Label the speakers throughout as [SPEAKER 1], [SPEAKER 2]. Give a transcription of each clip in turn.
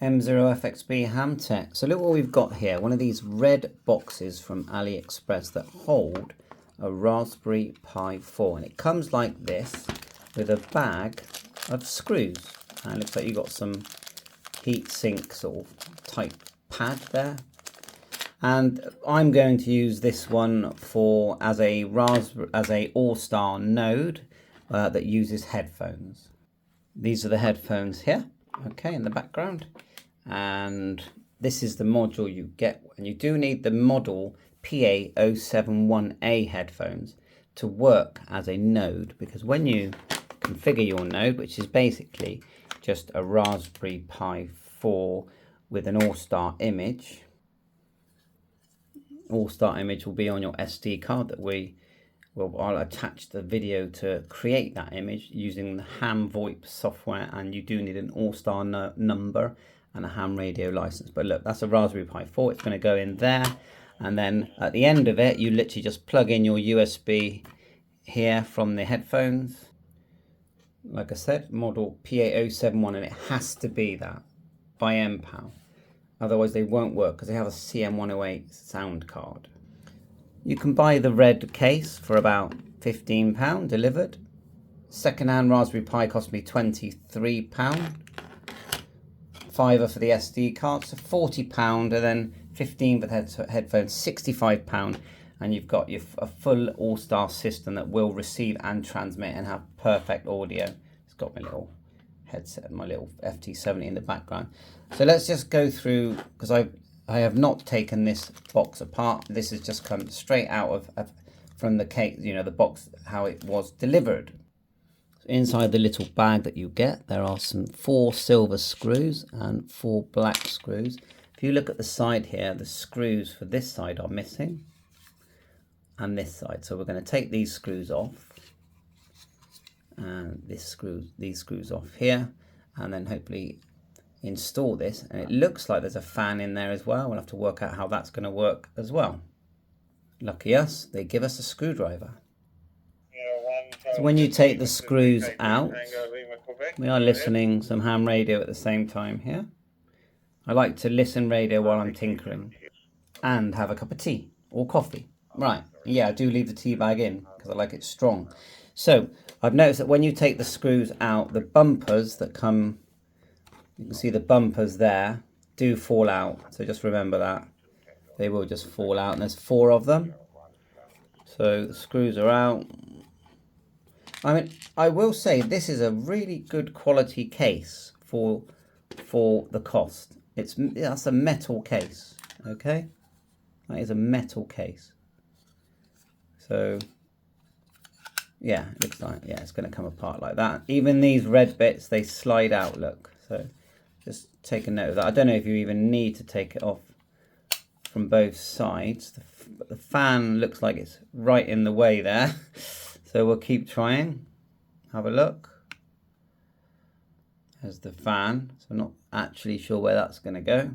[SPEAKER 1] M0FXB Hamtech. So look what we've got here. One of these red boxes from AliExpress that hold a Raspberry Pi 4. And it comes like this with a bag of screws. And it looks like you've got some heat sink sort of type pad there. And I'm going to use this one for as a Allstar node that uses headphones. These are the headphones here, okay, in the background. And this is the module you get, and you do need the model PA071A headphones to work as a node, because when you configure your node, which is basically just a Raspberry Pi 4 with an Allstar image, Allstar image will be on your SD card that I'll attach the video to create that image using the ham VoIP software, and you do need an Allstar number and a ham radio license. But look, that's a Raspberry Pi 4. It's going to go in there, and then at the end of it, you literally just plug in your USB here from the headphones. Like I said, model PA071, and it has to be that by MPAL. Otherwise they won't work because they have a CM108 sound card. You can buy the red case for about £15 delivered. Second-hand Raspberry Pi cost me £23. £5 for the SD card, so £40, and then £15 for the headphones, £65, and you've got a full Allstar system that will receive and transmit and have perfect audio. It's got my little headset, my little FT70 in the background. So let's just go through, because I have not taken this box apart. This has just come straight out of from the case, you know, the box, how it was delivered. So inside the little bag that you get, there are some 4 silver screws and 4 black screws. If you look at the side here, the screws for this side are missing, and this side. So we're going to take these screws off, and these screws off here, and then hopefully install this. And it looks like there's a fan in there as well. We'll have to work out how that's going to work as well. Lucky us, they give us a screwdriver. So when you take the screws out, we are listening some ham radio at the same time here. I like to listen radio while I'm tinkering and have a cup of tea or coffee. Right, yeah, I do leave the tea bag in because I like it strong. So I've noticed that when you take the screws out, the bumpers that come, you can see the bumpers there, do fall out. So just remember that. They will just fall out, and there's 4 of them. So the screws are out. I mean, I will say this is a really good quality case for the cost. That's a metal case, okay? That is a metal case. So yeah, it looks like, yeah, it's going to come apart like that. Even these red bits, they slide out, look. So just take a note of that. I don't know if you even need to take it off from both sides. The fan looks like it's right in the way there. So we'll keep trying. Have a look. There's the fan. So I'm not actually sure where that's going to go.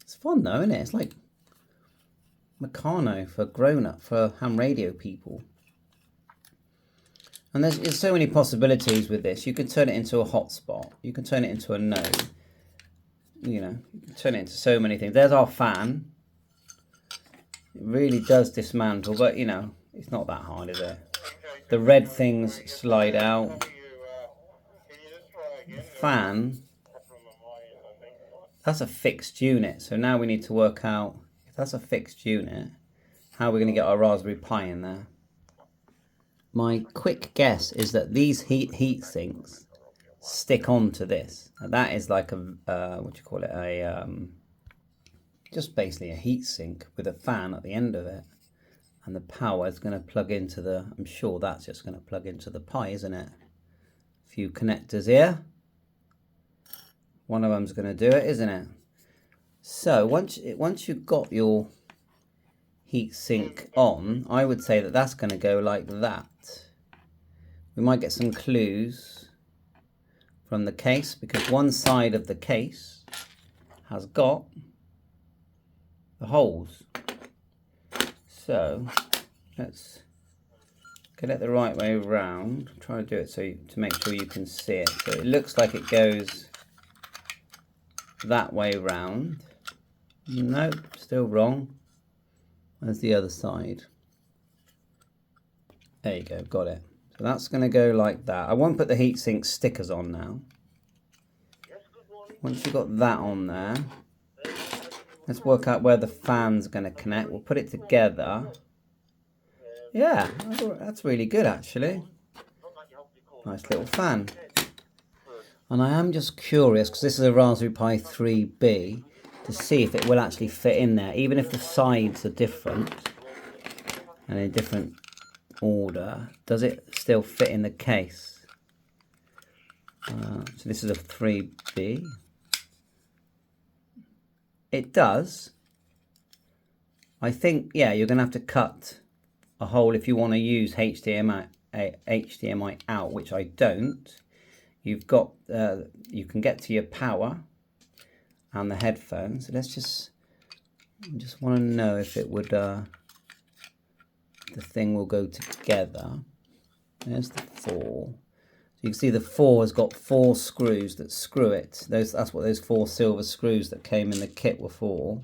[SPEAKER 1] It's fun though, isn't it? It's like Meccano for grown-up, for ham radio people. And there's so many possibilities with this. You can turn it into a hotspot. You can turn it into a node. You know, you can turn it into so many things. There's our fan. It really does dismantle, but you know, it's not that hard, is it? The red things slide out. The fan, that's a fixed unit. So now we need to work out, if that's a fixed unit, how we're going to get our Raspberry Pi in there. My quick guess is that these heat sinks stick onto this. And that is like a, what do you call it? Just basically a heat sink with a fan at the end of it. And the power is going to plug into the, I'm sure that's just going to plug into the Pi, isn't it? A few connectors here. One of them's going to do it, isn't it? So once you've got your heat sink on, I would say that that's going to go like that. We might get some clues from the case, because one side of the case has got the holes. So let's get it the right way around. Try to do it so to make sure you can see it. So it looks like it goes that way round. Nope, still wrong. There's the other side. There you go, got it. So that's going to go like that. I won't put the heatsink stickers on now. Once you've got that on there, let's work out where the fan's going to connect. We'll put it together. Yeah, that's really good actually. Nice little fan. And I am just curious, because this is a Raspberry Pi 3B, to see if it will actually fit in there, even if the sides are different and in different order. Does it still fit in the case? So this is a 3B. It does. I think, yeah, you're going to have to cut a hole if you want to use HDMI out, which I don't. You've got, you can get to your power and the headphones. So let's just want to know if it would, the thing will go together. There's the 4. You can see the 4 has got 4 screws that screw it. That's what those 4 silver screws that came in the kit were for.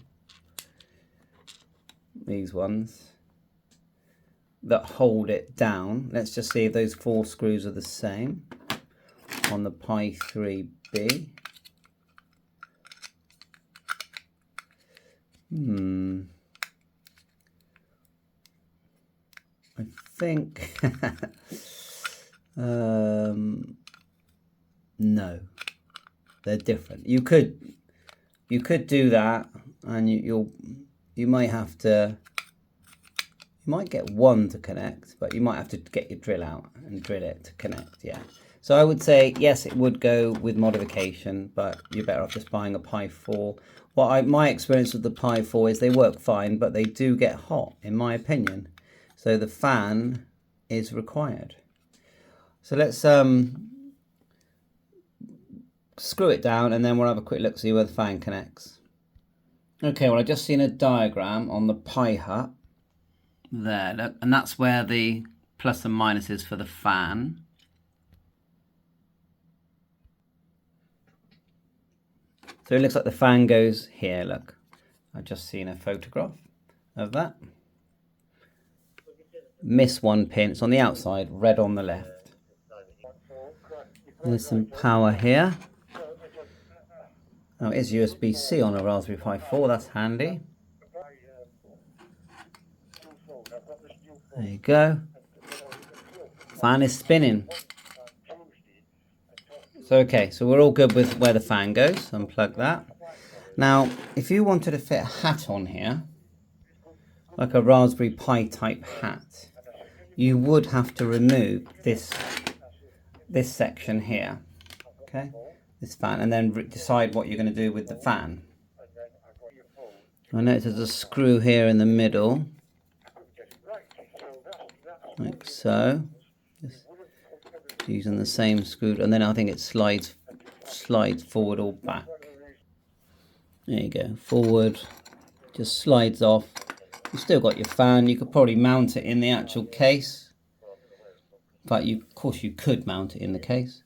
[SPEAKER 1] These ones that hold it down. Let's just see if those 4 screws are the same on the Pi 3B. I think no, they're different. You could do that, and you might have to. You might get one to connect, but you might have to get your drill out and drill it to connect. Yeah. So I would say yes, it would go with modification, but you're better off just buying a Pi 4. My experience with the Pi 4 is they work fine, but they do get hot, in my opinion. So the fan is required. So let's screw it down, and then we'll have a quick look, see where the fan connects. Okay, well, I've just seen a diagram on the Pi Hut. There, look, and that's where the plus and minus is for the fan. So it looks like the fan goes here, look. I've just seen a photograph of that. Miss one pin, it's on the outside, red on the left. There's some power here. Oh, it is USB-C on a Raspberry Pi 4, that's handy. There you go. Fan is spinning. So okay, so we're all good with where the fan goes. Unplug that. Now, if you wanted to fit a hat on here, like a Raspberry Pi type hat, you would have to remove this section here, okay, this fan, and then decide what you're going to do with the fan. I notice there's a screw here in the middle, like so. Just using the same screw, and then I think it slides forward or back. There you go, forward, just slides off. You've still got your fan. You could probably mount it in the actual case, but of course you could mount it in the case,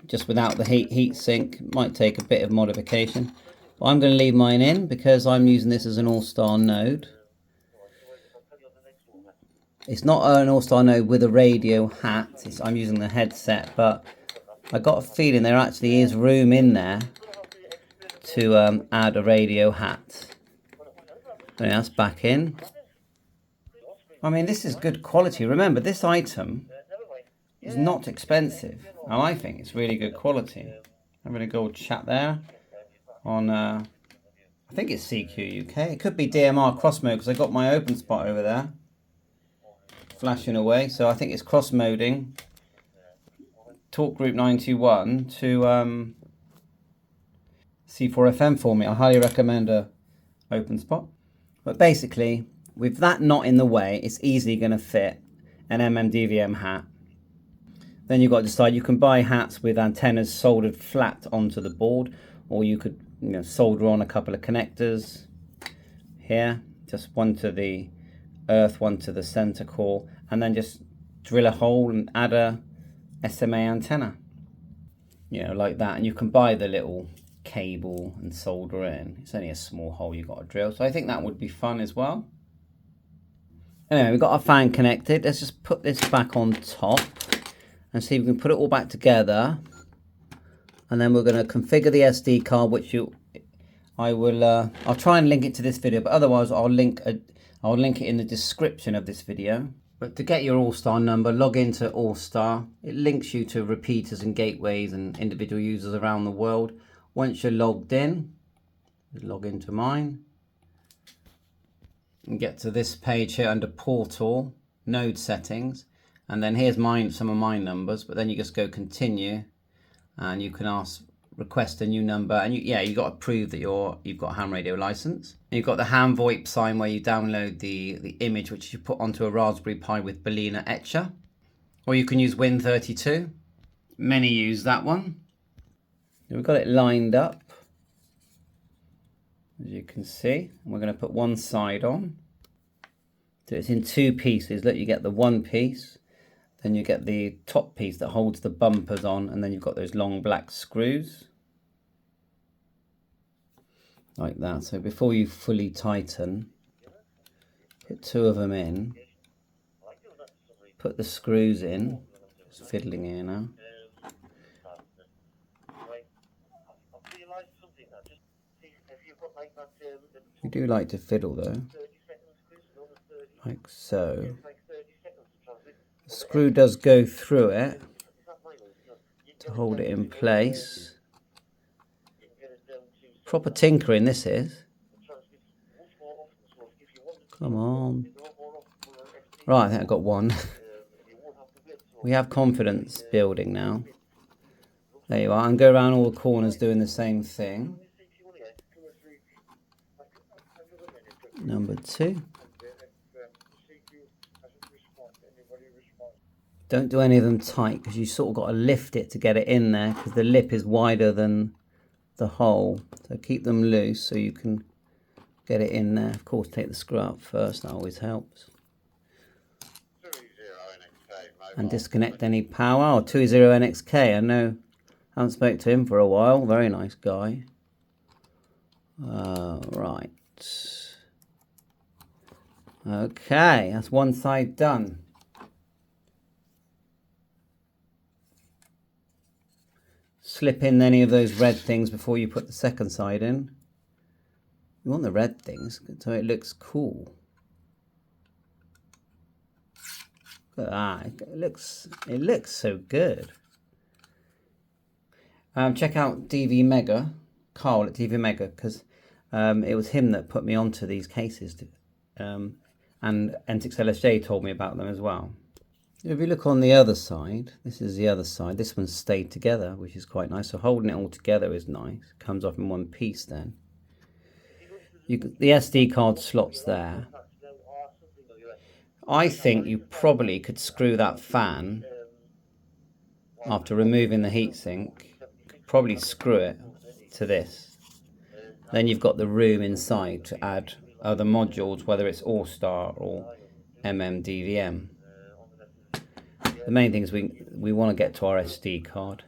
[SPEAKER 1] just without the heat sink. It might take a bit of modification, but I'm going to leave mine in because I'm using this as an Allstar node. It's not an Allstar node with a radio hat. I'm using the headset, but I got a feeling there actually is room in there to add a radio hat. There, that's back in. I mean, this is good quality. Remember, this item is not expensive, and I think it's really good quality. Having a good chat there on, I think it's CQ UK. It could be DMR cross mode because I got my open spot over there flashing away. So I think it's cross moding Talk Group 921 to C4FM for me. I highly recommend a open spot. But basically, with that not in the way, it's easily going to fit an MMDVM hat. Then you've got to decide, you can buy hats with antennas soldered flat onto the board, or you could solder on a couple of connectors here, just one to the earth, one to the center core, and then just drill a hole and add a SMA antenna, like that. And you can buy the little cable and solder in. It's only a small hole you've got to drill, so I think that would be fun as well. Anyway, we've got our fan connected. Let's just put this back on top and see if we can put it all back together. And then we're going to configure the SD card, which I'll try and link it to this video, but otherwise I'll link it in the description of this video. But to get your Allstar number, log into Allstar. It links you to repeaters and gateways and individual users around the world. Once you're logged in, log into mine. And get to this page here under Portal, Node Settings. And then here's some of my numbers, but then you just go Continue. And you can request a new number, and you got to prove that you've got a ham radio license. And you've got the ham VoIP sign where you download the image which you put onto a Raspberry Pi with Balena Etcher, or you can use Win32. Many use that one. We've got it lined up, as you can see. And we're going to put one side on. So it's in two pieces. Look, you get the one piece. Then you get the top piece that holds the bumpers on, and then you've got those long black screws. Like that. So before you fully tighten, put two of them in. Put the screws in. Just fiddling here now. You do like to fiddle though. Like so. The screw does go through it to hold it in place. Proper tinkering this is. Come on. Right, I think I got one. We have confidence building now. There you are, and go around all the corners doing the same thing. Number 2. Don't do any of them tight, because you sort of got to lift it to get it in there, because the lip is wider than the hole. So keep them loose so you can get it in there. Of course, take the screw out first, that always helps. And disconnect any power. 20NXK, I know, I haven't spoke to him for a while. Very nice guy. Right. Okay, that's one side done. Slip in any of those red things before you put the second side in. You want the red things so it looks cool. Look at that, it looks so good. Check out DV Mega, Carl at DV Mega, because it was him that put me onto these cases, and N6 LSJ told me about them as well. If you look on the other side, this is the other side. This one's stayed together, which is quite nice. So holding it all together is nice. It comes off in one piece then. The SD card slots there. I think you probably could screw that fan after removing the heatsink. Probably screw it to this. Then you've got the room inside to add other modules, whether it's Allstar or MMDVM. The main thing is we want to get to our SD card.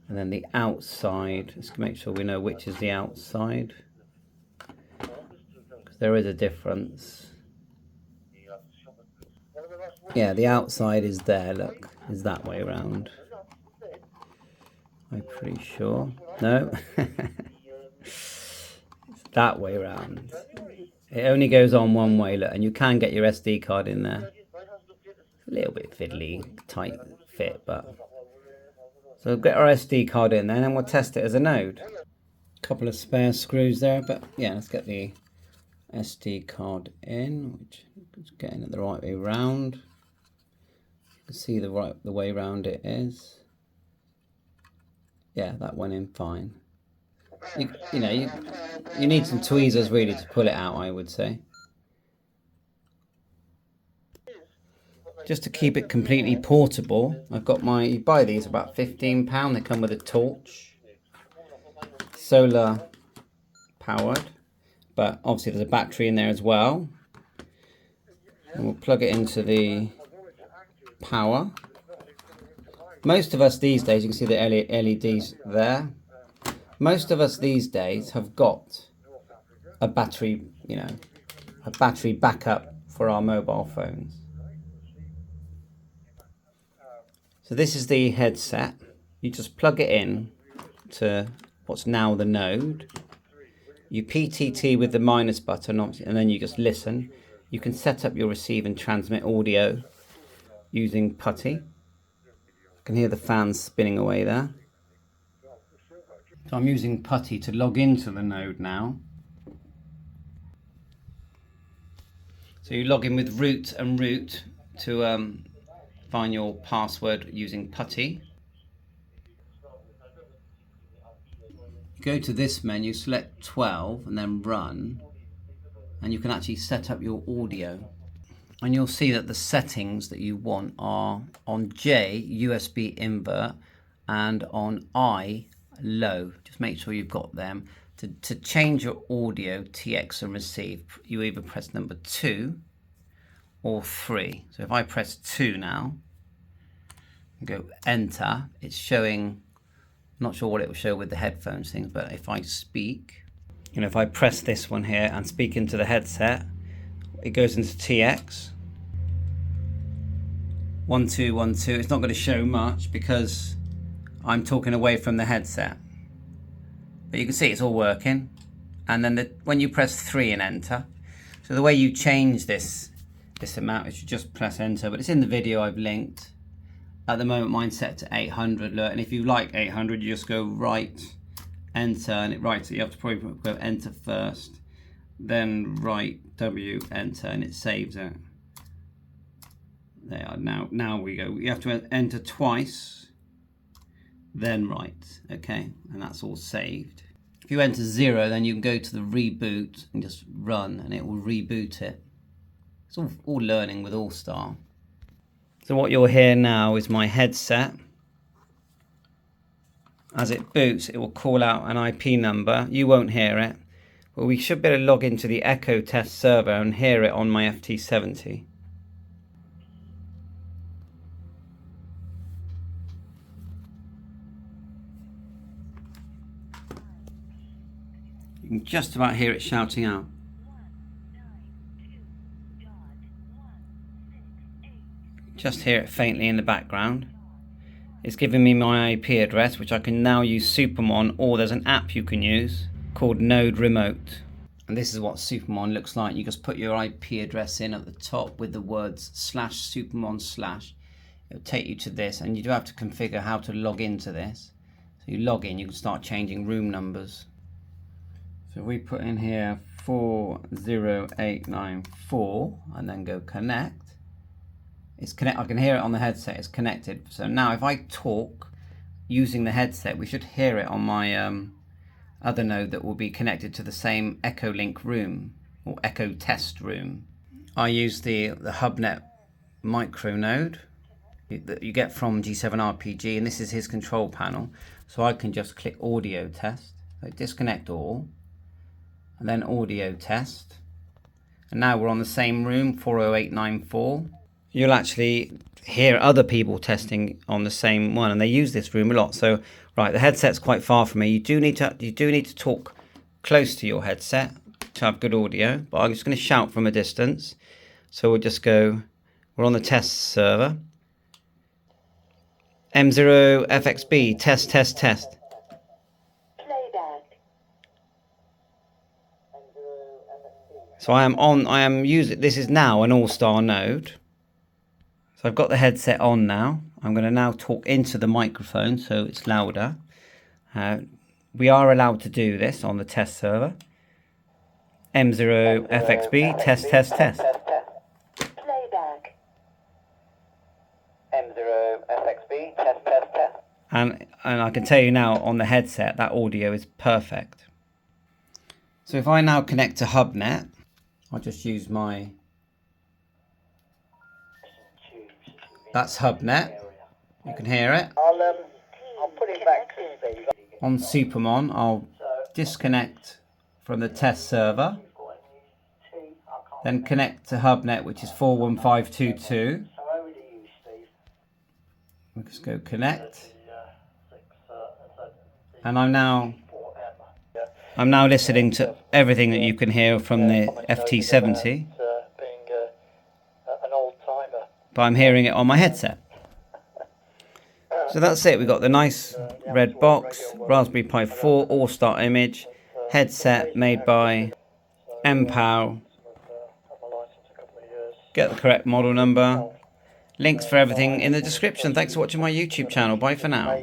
[SPEAKER 1] And then the outside, let's make sure we know which is the outside. Because there is a difference. Yeah, the outside is there, look, is that way around. I'm pretty sure. No? It's that way around. It only goes on one way, look, and you can get your SD card in there. A little bit fiddly, tight fit, but... So we'll get our SD card in there and then we'll test it as a node. Couple of spare screws there, but yeah, let's get the SD card in, which is getting it the right way round. You can see the way round it is. Yeah, that went in fine. You know, you need some tweezers really to pull it out, I would say. Just to keep it completely portable, I've got you buy these about £15. They come with a torch, solar powered, but obviously there's a battery in there as well. And we'll plug it into the power. Most of us these days, you can see the LEDs there. Most of us these days have got a battery, a battery backup for our mobile phones. So this is the headset. You just plug it in to what's now the node. You PTT with the minus button, and then you just listen. You can set up your receive and transmit audio using putty. You can hear the fans spinning away there. So I'm using putty to log into the node now. So you log in with root and root to find your password using putty. You go to this menu, select 12 and then run, and you can actually set up your audio. And you'll see that the settings that you want are on J, USB invert, and on I, low. Just make sure you've got them. To change your audio, TX and receive, you either press number 2 or 3. So if I press 2 now, and go enter, it's showing, I'm not sure what it will show with the headphones things, but if I speak, if I press this one here and speak into the headset, it goes into TX. 1212. It's not going to show much because I'm talking away from the headset. But you can see it's all working. And then when you press 3 and enter, so the way you change this amount is you just press enter, but it's in the video I've linked. At the moment mine's set to 800 alert, and if you like 800 you just go right enter and it writes it. You have to probably go enter first, then right W enter, and it saves it. There, now we go. You have to enter twice, then right, okay, and that's all saved. If you enter 0, then you can go to the reboot and just run, and it will reboot it. It's all learning with Allstar. So what you'll hear now is my headset. As it boots, it will call out an IP number. You won't hear it, but we should be able to log into the Echo test server and hear it on my FT70. You can just about hear it shouting out. Just hear it faintly in the background. It's giving me my IP address, which I can now use Supermon, or there's an app you can use called Node Remote. And this is what Supermon looks like. You just put your IP address in at the top with the words /Supermon/. It'll take you to this, and you do have to configure how to log into this. So you log in, you can start changing room numbers. So we put in here 40894 and then go connect. I can hear it on the headset, it's connected. So now if I talk using the headset, we should hear it on my other node that will be connected to the same Echo Link room or Echo test room. I use the HubNet micro node that you get from G7RPG, and this is his control panel. So I can just click audio test, so disconnect all, and then audio test. And now we're on the same room, 40894. You'll actually hear other people testing on the same one, and they use this room a lot. So, right, the headset's quite far from me. You do need to talk close to your headset to have good audio, but I'm just going to shout from a distance. So we'll just go, we're on the test server. M0FXB, test, test, test. So I am using, this is now an Allstar node. So I've got the headset on now. I'm going to now talk into the microphone so it's louder. We are allowed to do this on the test server. M0FXB, test, test, test.
[SPEAKER 2] Playback. M0FXB, test, test, test.
[SPEAKER 1] And I can tell you now on the headset that audio is perfect. So if I now connect to HubNet, I'll just use my... That's HubNet. You can hear it.
[SPEAKER 2] I'll put it back to Steve.
[SPEAKER 1] On Supermon, I'll disconnect from the test server, then connect to HubNet, which is 41522. We'll just go connect. And I'm now I'm now listening to everything that you can hear from the FT70,
[SPEAKER 3] being an old timer.
[SPEAKER 1] but I'm hearing it on my headset. So that's it. We've got the nice red box, Raspberry Pi 4 Allstar image, headset made by MPOW. Get the correct model number. Links for everything in the description. Thanks for watching my YouTube channel. Bye for now.